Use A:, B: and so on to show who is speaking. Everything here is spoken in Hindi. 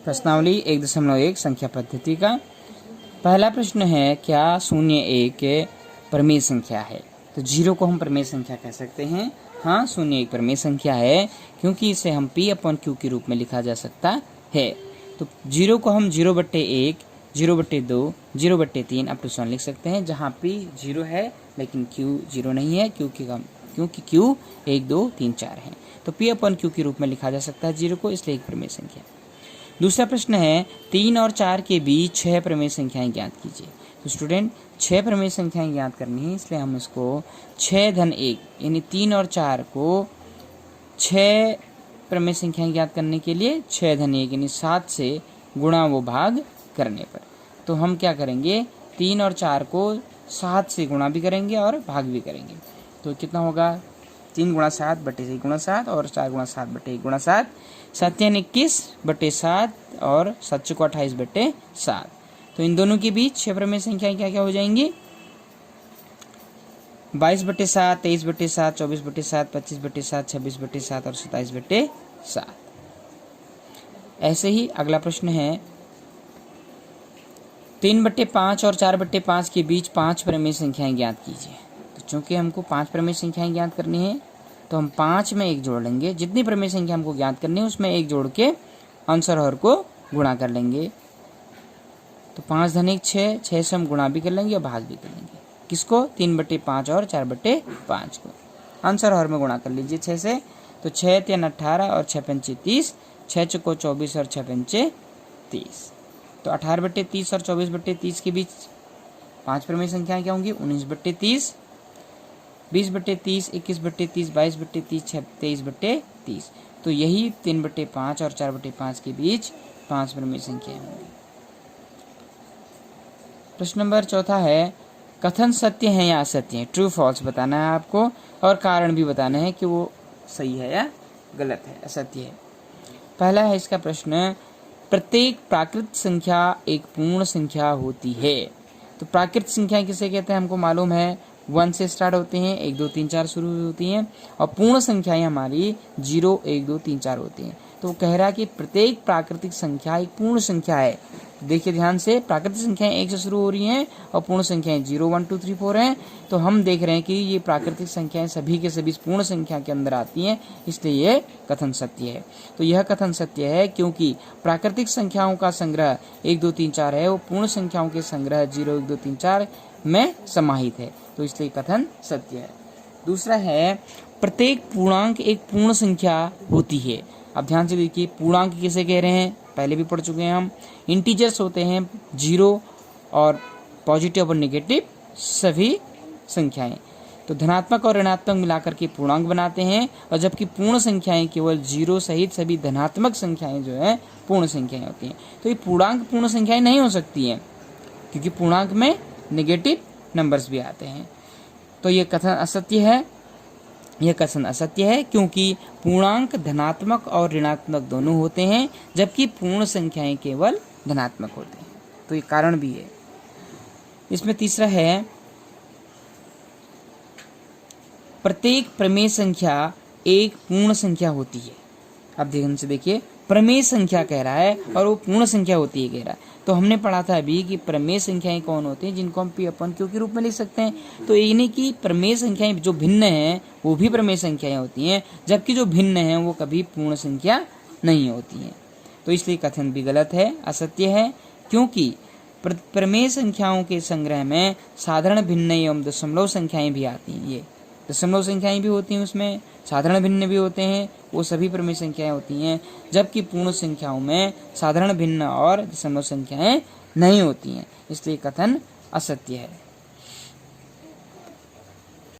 A: प्रश्नावली 1.1 संख्या पद्धति का पहला प्रश्न है, क्या 0 एक प्रमेय संख्या है? तो 0 को हम प्रमेय संख्या कह सकते हैं। हाँ, 0 एक प्रमेय संख्या है क्योंकि इसे हम P/Q के रूप में लिखा जा सकता है। तो 0 को हम 0/1, 0/2, 0/3 अप टू 100 लिख सकते हैं, जहाँ P 0 है लेकिन Q 0 नहीं है क्योंकि Q 1, 2, 3, 4 है। तो P/Q के रूप में लिखा जा सकता है 0 को, इसलिए एक प्रमेय संख्या। दूसरा प्रश्न है, 3 और 4 के बीच 6 प्रमेय संख्याएं ज्ञात कीजिए। तो स्टूडेंट 6 प्रमेय संख्याएं ज्ञात करनी है, इसलिए हम इसको 6-1 यानी 3 और 4 को 6 प्रमेय संख्याएं ज्ञात करने के लिए 6-1 यानी 7 से गुणा व भाग करने पर, तो हम क्या करेंगे, 3 और 4 को 7 से गुणा भी करेंगे और भाग भी करेंगे। तो कितना होगा, 3 × 7 / 1 × 7 और 4 × 7 / 1 × 7, 7 21/7 और 7 को 28/7। तो इन दोनों के बीच 6 प्रमेय संख्याएं क्या क्या हो जाएंगी, 22/7, 23/7, 24/7, 25/7, 26/7 और 27/7। ऐसे ही अगला प्रश्न है, 3/5 और 4/5 के बीच 5 प्रमेय संख्याएं ज्ञात कीजिए। तो चूंकि हमको 5 प्रमेय संख्याएं ज्ञात करनी है, तो हम 5 में 1 जोड़ लेंगे। जितनी प्रमेय संख्या हमको ज्ञात करनी है उसमें 1 जोड़ के आंसर हर को गुणा कर लेंगे। तो 5-1 6, 6 से हम गुणा भी कर लेंगे और भाग भी कर लेंगे। किसको, 3/5 और 4/5 को। आंसर हर में गुणा कर लीजिए 6 से, तो 6×3 18 और 6×5 30, 6×4 24 और 6×5 30। तो 18/30 और 24/30 के बीच 5 प्रमेय संख्याएं क्या होंगी, 19/30, 20/30, 21/30, 22/30, 23/30। तो यही 3/5 और 4/5 के बीच 5 प्रमेय संख्याएं होंगी। प्रश्न नंबर 4 है, कथन सत्य है या असत्य है? ट्रू फॉल्स बताना है आपको और कारण भी बताना है कि वो सही है या गलत है, असत्य है। पहला है इसका प्रश्न, प्रत्येक प्राकृत संख्या एक पूर्ण संख्या होती है। तो प्राकृत संख्या किसे कहते हैं हमको मालूम है, 1 से स्टार्ट होते हैं, 1, 2, 3, 4 शुरू होती हैं, और पूर्ण संख्याएं हमारी 0, 1, 2, 3, 4 होती हैं। तो वो कह रहा है कि प्रत्येक प्राकृतिक संख्या एक पूर्ण संख्या है। देखिए ध्यान से, प्राकृतिक संख्याएं 1 से शुरू हो रही हैं और पूर्ण संख्याएं 0, 1, 2, 3, 4 हैं। तो हम देख रहे हैं कि ये प्राकृतिक संख्याएं सभी के सभी पूर्ण संख्या के अंदर आती हैं, इसलिए ये कथन सत्य है। तो यह कथन सत्य है क्योंकि प्राकृतिक संख्याओं का संग्रह 1, 2, 3, 4 है, वो पूर्ण संख्याओं के संग्रह 0, 1, 2, 3, 4 में समाहित है, तो इसलिए कथन सत्य है। दूसरा है, प्रत्येक पूर्णांक एक पूर्ण संख्या होती है। अब ध्यान से देखिए, पूर्णांक किसे कह रहे हैं, पहले भी पढ़ चुके हैं हम। इंटीजर्स होते हैं 0 और पॉजिटिव और नेगेटिव सभी संख्याएं। तो धनात्मक और ऋणात्मक मिलाकर के पूर्णांक बनाते हैं, और जबकि पूर्ण संख्याएं केवल 0 सहित सभी धनात्मक संख्याएं जो है पूर्ण संख्याएं होती हैं। तो ये पूर्णांक पूर्ण संख्याएं नहीं हो सकती हैं क्योंकि पूर्णांक में नेगेटिव नंबर्स भी आते हैं। तो ये कथन असत्य है। यह कथन असत्य है क्योंकि पूर्णांक धनात्मक और ऋणात्मक दोनों होते हैं, जबकि पूर्ण संख्याएं केवल धनात्मक होते हैं। तो ये कारण भी है। इसमें तीसरा है, प्रत्येक प्रमेय संख्या एक पूर्ण संख्या होती है। अब ध्यान से देखिए, प्रमेय संख्या कह रहा है और वो पूर्ण संख्या होती है कह रहा है। तो हमने पढ़ा था अभी कि प्रमेय संख्याएं कौन होती हैं, जिनको हम P/Q के रूप में लिख सकते हैं। तो यानी कि प्रमेय संख्याएं जो भिन्न हैं वो भी प्रमेय संख्याएं होती हैं, जबकि जो भिन्न हैं वो कभी पूर्ण संख्या नहीं होती हैं। तो इसलिए कथन भी गलत है, असत्य है, क्योंकि प्रमेय संख्याओं के संग्रह में साधारण भिन्न एवं दशमलव संख्याएं भी आती हैं। ये दशमलव संख्याएं भी होती हैं, उसमें साधारण भिन्न भी होते हैं, वो सभी प्रमेय संख्याएं होती हैं, जबकि पूर्ण संख्याओं में साधारण भिन्न और दशमलव संख्याएं नहीं होती हैं, इसलिए कथन असत्य है।